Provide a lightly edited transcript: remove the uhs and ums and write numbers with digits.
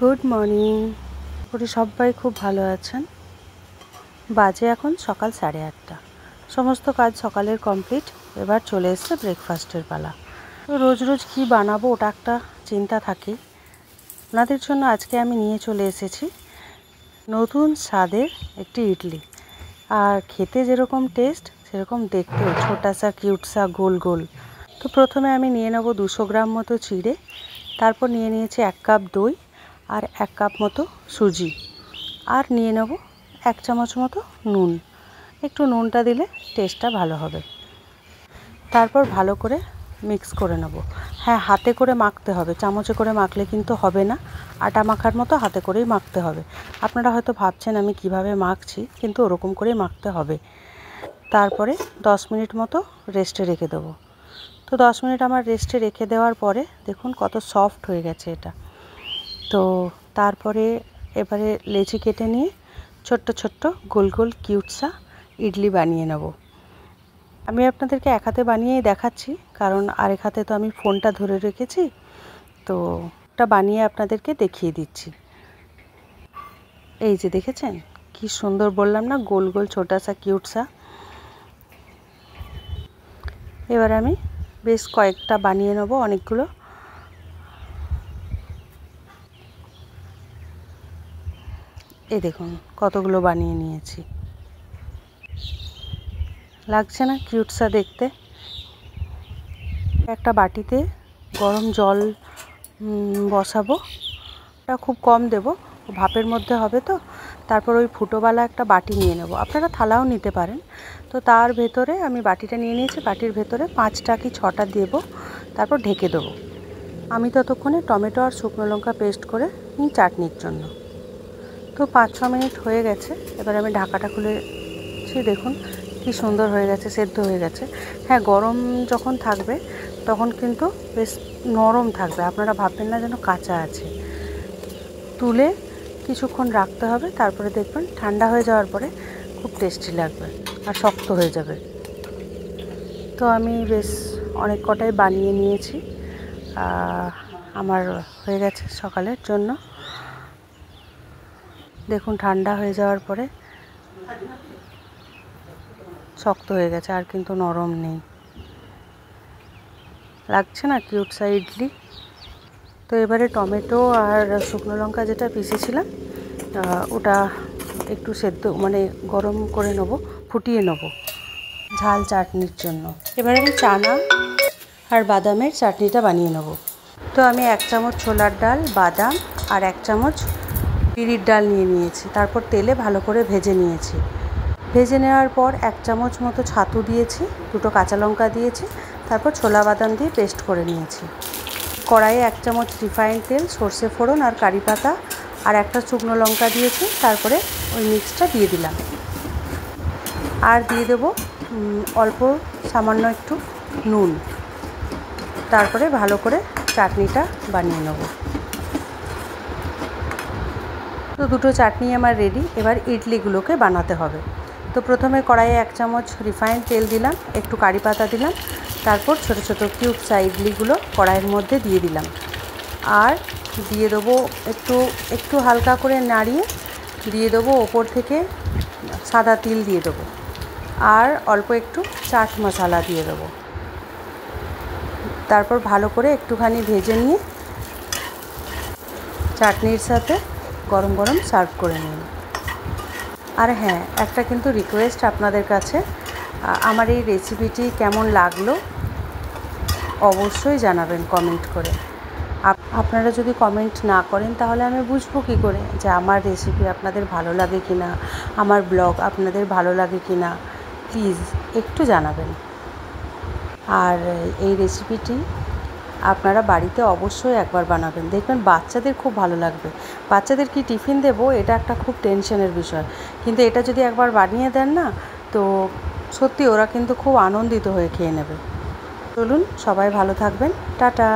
Good morning. করি সবাই খুব ভালো আছেন। বাজে এখন সকাল 8:30। সমস্ত কাজ সকালের কমপ্লিট। এবার চলে এসছে ব্রেকফাস্টের পালা। তো রোজ রোজ কী বানাবো ওটা একটা চিন্তা থাকে। ওনাদের জন্য আজকে আমি নিয়ে চলে এসেছি নতুন স্বাদের একটি ইডলি। আর খেতে যেরকম টেস্ট সেরকম দেখতেও ছোটাসা কিউটসা গোল গোল। তো প্রথমে আমি নিয়ে নেব 200 গ্রাম মতো চিড়ে, তারপর নিয়ে নিয়েছি 1 কাপ দই আর 1 কাপ মতো সুজি, আর নিয়ে নেব 1 চামচ মতো নুন। একটু নুনটা দিলে টেস্টটা ভালো হবে। তারপর ভালো করে মিক্স করে নেব। হ্যাঁ, হাতে করে মাখতে হবে, চামচে করে মাখলে কিন্তু হবে না। আটা মাখার মতো হাতে করেই মাখতে হবে। আপনারা হয়তো ভাবছেন আমি কিভাবে মাখছি, কিন্তু ওরকম করেই মাখতে হবে। তারপরে 10 মিনিট মতো রেস্টে রেখে দেবো। তো 10 মিনিট আমার রেস্টে রেখে দেওয়ার পরে দেখুন কত সফট হয়ে গেছে এটা। তো তারপরে এবারে লেচি কেটে নিয়ে ছোট্ট ছোট্ট গোল গোল কিউটসা ইডলি বানিয়ে নেব। আমি আপনাদেরকে এক হাতে বানিয়েই দেখাচ্ছি, কারণ আরেক হাতে তো আমি ফোনটা ধরে রেখেছি। তো ওটা বানিয়ে আপনাদেরকে দেখিয়ে দিচ্ছি। এই যে দেখেছেন কি সুন্দর, বললাম না গোল গোল ছোটাসা কিউটসা। এবার আমি বেশ কয়েকটা বানিয়ে নেব, অনেকগুলো। এই দেখুন কতগুলো বানিয়ে নিয়েছি। লাগছে না কিউটসা দেখতে? একটা বাটিতে গরম জল বসাবো। এটা খুব কম দেব, ভাপের মধ্যে হবে তো। তারপর ওই ফুটোওয়ালা একটা বাটি নিয়ে নেব, আপনারা থালাও নিতে পারেন। তো তার ভেতরে আমি বাটিটা নিয়ে নিয়েছি, বাটির ভেতরে 5টা কি 6টা দেবো, তারপর ঢেকে দেবো। আমি ততক্ষণে টমেটো আর শুকনো লঙ্কা পেস্ট করে নিই চাটনির জন্য। তো 5-6 মিনিট হয়ে গেছে। এবার আমি ঢাকাটা খুলেছি, দেখুন কি সুন্দর হয়ে গেছে, সেদ্ধ হয়ে গেছে। হ্যাঁ, গরম যখন থাকবে তখন কিন্তু বেশ নরম থাকবে, আপনারা ভাববেন না যেন কাঁচা আছে। তুলে কিছুক্ষণ রাখতে হবে, তারপরে দেখবেন ঠান্ডা হয়ে যাওয়ার পরে খুব টেস্টি লাগবে আর শক্ত হয়ে যাবে। তো আমি বেশ অনেক কটাই বানিয়ে নিয়েছি, আমার হয়ে গেছে সকালের জন্য। দেখুন ঠান্ডা হয়ে যাওয়ার পরে শক্ত হয়ে গেছে, আর কিন্তু নরম নেই। লাগছে না কিউটসা ইডলি? তো এবারে টমেটো আর শুকনো লঙ্কা যেটা পিষেছিলাম ওটা একটু সেদ্ধ মানে গরম করে নেব, ফুটিয়ে নেব ঝাল চাটনির জন্য। এবারে আমি চানা আর বাদামের চাটনিটা বানিয়ে নেব। তো আমি 1 চামচ ছোলার ডাল, বাদাম আর 1 চামচ বিউলির ডাল নিয়ে নিয়েছি। তারপর তেলে ভালো করে ভেজে নিয়েছি। ভেজে নেওয়ার পর 1 চামচ মতো ছাতু দিয়েছি, 2টো কাঁচা লঙ্কা দিয়েছি, তারপর ছোলা বাদাম দিয়ে পেস্ট করে নিয়েছি। কড়াইয়ে 1 চামচ রিফাইন্ড তেল, সর্ষে ফোড়ন আর কারি পাতা আর একটা শুকনো লঙ্কা দিয়েছি। তারপরে ওই মিক্সটা দিয়ে দিলাম, আর দিয়ে দেবো অল্প সামান্য একটু নুন। তারপরে ভালো করে চাটনিটা বানিয়ে নেব। তো 2টো চাটনি আমার রেডি। এবার ইডলিগুলোকে বানাতে হবে। তো প্রথমে কড়াইয়ে 1 চামচ রিফাইন্ড তেল দিলাম, একটু কারি পাতা দিলাম, তারপর ছোটো ছোটো কিউবসা ইডলিগুলো কড়াইয়ের মধ্যে দিয়ে দিলাম, আর দিয়ে দেবো একটু হালকা করে নাড়িয়ে দিয়ে দেবো ওপর থেকে সাদা তিল দিয়ে দেবো, আর অল্প একটু চাট মশলা দিয়ে দেবো। তারপর ভালো করে একটুখানি ভেজে নিয়ে চাটনির সাথে গরম গরম সার্ভ করে নিন। আর হ্যাঁ, একটা কিন্তু রিকোয়েস্ট আপনাদের কাছে, আমার এই রেসিপিটি কেমন লাগলো অবশ্যই জানাবেন কমেন্ট করে। আপনারা যদি কমেন্ট না করেন তাহলে আমি বুঝবো কী করে যে আমার রেসিপি আপনাদের ভালো লাগে কি না, আমার ব্লগ আপনাদের ভালো লাগে কি না। প্লিজ একটু জানাবেন। আর এই রেসিপিটি আপনারা বাড়িতে অবশ্যই একবার বানাবেন, দেখবেন বাচ্চাদের খুব ভালো লাগবে। বাচ্চাদের কি টিফিন দেবো এটা একটা খুব টেনশনের বিষয়, কিন্তু এটা যদি একবার বানিয়ে দেন না, তো সত্যি ওরা কিন্তু খুব আনন্দিত হয়ে খেয়ে নেবে। চলুন সবাই ভালো থাকবেন, টাটা।